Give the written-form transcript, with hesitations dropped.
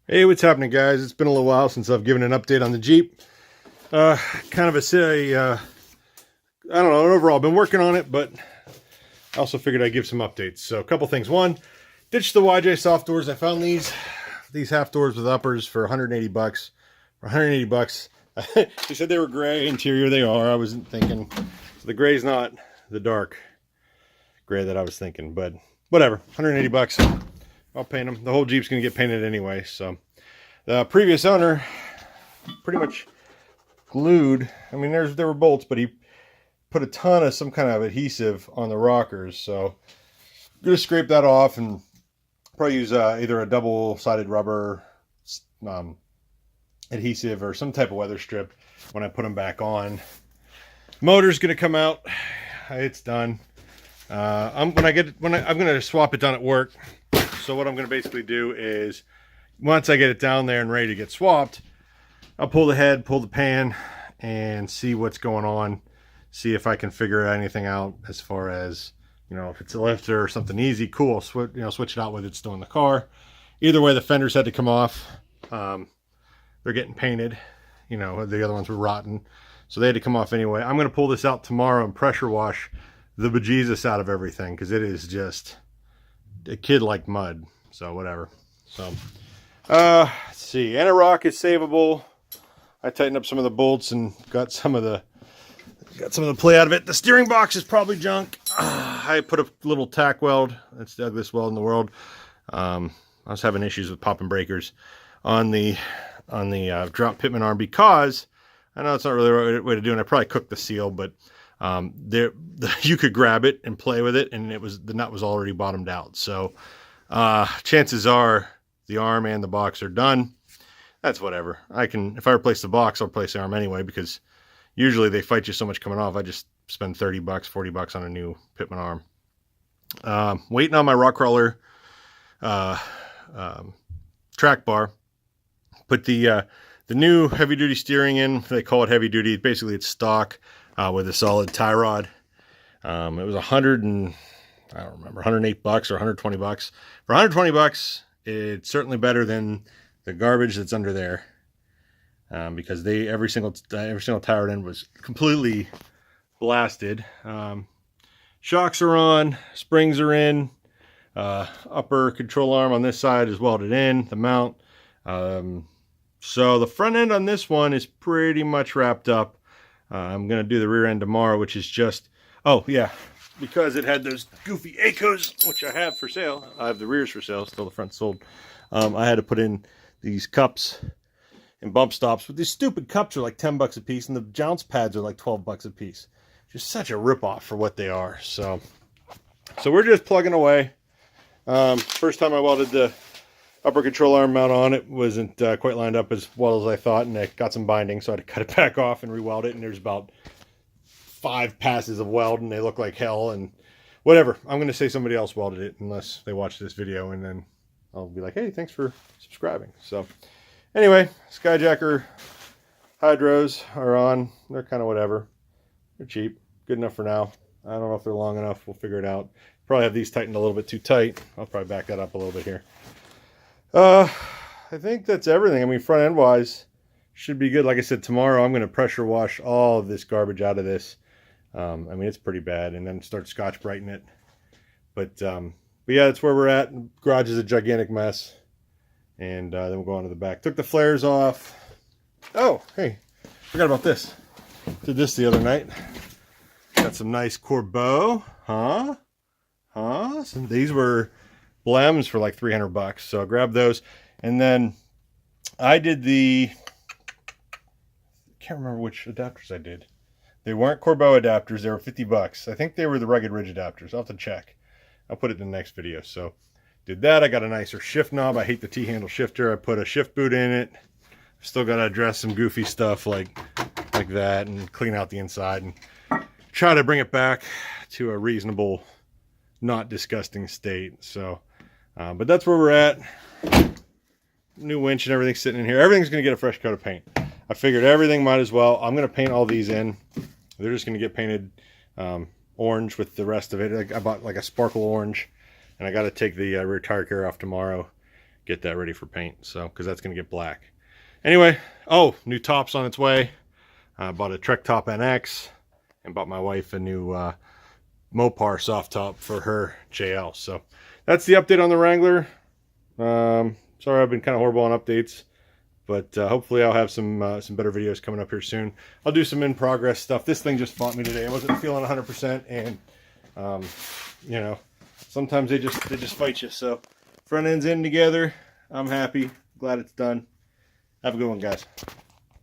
Hey, what's happening, guys? It's been a little while since I've given an update on the Jeep. Kind of I don't know, overall, I've been working on it, but I also figured I'd give some updates. So a couple things. One, ditched the YJ soft doors. I found these half doors with uppers for 180 bucks. For 180 bucks. They said they were gray interior. They are. I wasn't thinking. So the gray's not the dark gray that I was thinking, but whatever. 180 bucks. I'll paint them. The whole Jeep's going to get painted anyway. So the previous owner pretty much glued. I mean, there were bolts, but he put a ton of some kind of adhesive on the rockers. So I'm going to scrape that off and probably use either a double-sided rubber adhesive or some type of weather strip when I put them back on. Motor's going to come out. It's done. I'm going to swap it down at work. So what I'm going to basically do is, once I get it down there and ready to get swapped, I'll pull the head, pull the pan, and see what's going on. See if I can figure anything out as far as, if it's a lifter or something easy, cool. Switch it out with it still in the car. Either way, the fenders had to come off. They're getting painted. The other ones were rotten, so they had to come off anyway. I'm going to pull this out tomorrow and pressure wash the bejesus out of everything, because it is just a kid like mud. So whatever. So let's see. Anti-rock is savable. I tightened up some of the bolts and got some of the play out of it. The steering box is probably junk. I put a little tack weld. That's the ugliest weld in the world. I was having issues with popping breakers on the drop pitman arm, because I know it's not really the right way to do it. I probably cooked the seal, but you could grab it and play with it, and the nut was already bottomed out. So chances are the arm and the box are done. That's whatever. If I replace the box, I'll replace the arm anyway, because usually they fight you so much coming off. I just spend 30 bucks, 40 bucks on a new pitman arm. Waiting on my rock crawler track bar. Put the new heavy duty steering in. They call it heavy duty. Basically, it's stock with a solid tie rod. It was 108 bucks or 120 bucks. For 120 bucks, it's certainly better than the garbage that's under there. Because every single tie rod end was completely blasted. Shocks are on, springs are in. Upper control arm on this side is welded in, the mount. So the front end on this one is pretty much wrapped up. I'm going to do the rear end tomorrow, which is just, oh yeah, because it had those goofy Acos, which I have for sale. I have the rears for sale, still the front sold. I had to put in these cups and bump stops. But these stupid cups are like 10 bucks a piece, and the jounce pads are like 12 bucks a piece. Just such a ripoff for what they are. So we're just plugging away. First time I welded the upper control arm mount on, it wasn't quite lined up as well as I thought, and I got some binding, so I had to cut it back off and re-weld it, and there's about 5 passes of weld, and they look like hell, and whatever. I'm going to say somebody else welded it, unless they watch this video, and then I'll be like, hey, thanks for subscribing. So anyway, Skyjacker hydros are on. They're kind of whatever. They're cheap. Good enough for now. I don't know if they're long enough. We'll figure it out. Probably have these tightened a little bit too tight. I'll probably back that up a little bit here. I think that's everything. I mean, front end wise, should be good. Like I said, tomorrow I'm going to pressure wash all of this garbage out of this. I mean, it's pretty bad, and then start Scotch Brighten it. But yeah, that's where we're at. The garage is a gigantic mess. And then we'll go on to the back. Took the flares off. Oh, hey, forgot about this. Did this the other night. Got some nice Corbeau. These were Blems for like 300 bucks. So I grabbed those. And then I did I can't remember which adapters I did. They weren't Corbeau adapters. They were 50 bucks. I think they were the Rugged Ridge adapters. I'll have to check. I'll put it in the next video. So did that. I got a nicer shift knob. I hate the T-handle shifter. I put a shift boot in it. Still got to address some goofy stuff like that, and clean out the inside and try to bring it back to a reasonable, not disgusting state. So, but that's where we're at. New winch and everything sitting in here. Everything's going to get a fresh coat of paint. I figured everything might as well. I'm going to paint all these in. They're just going to get painted orange with the rest of it. I bought like a sparkle orange, and I got to take the rear tire carrier off tomorrow. get that ready for paint. So, because that's going to get black. Anyway, oh, new top's on its way. I bought a Trek Top NX and bought my wife a new Mopar soft top for her JL. So that's the update on the Wrangler. Sorry I've been kind of horrible on updates, but hopefully I'll have some better videos coming up here soon. I'll do some in progress stuff. This thing just fought me today. I wasn't feeling 100%, and you know, sometimes they just fight you. So front end's in together. I'm happy. Glad it's done. Have a good one, guys.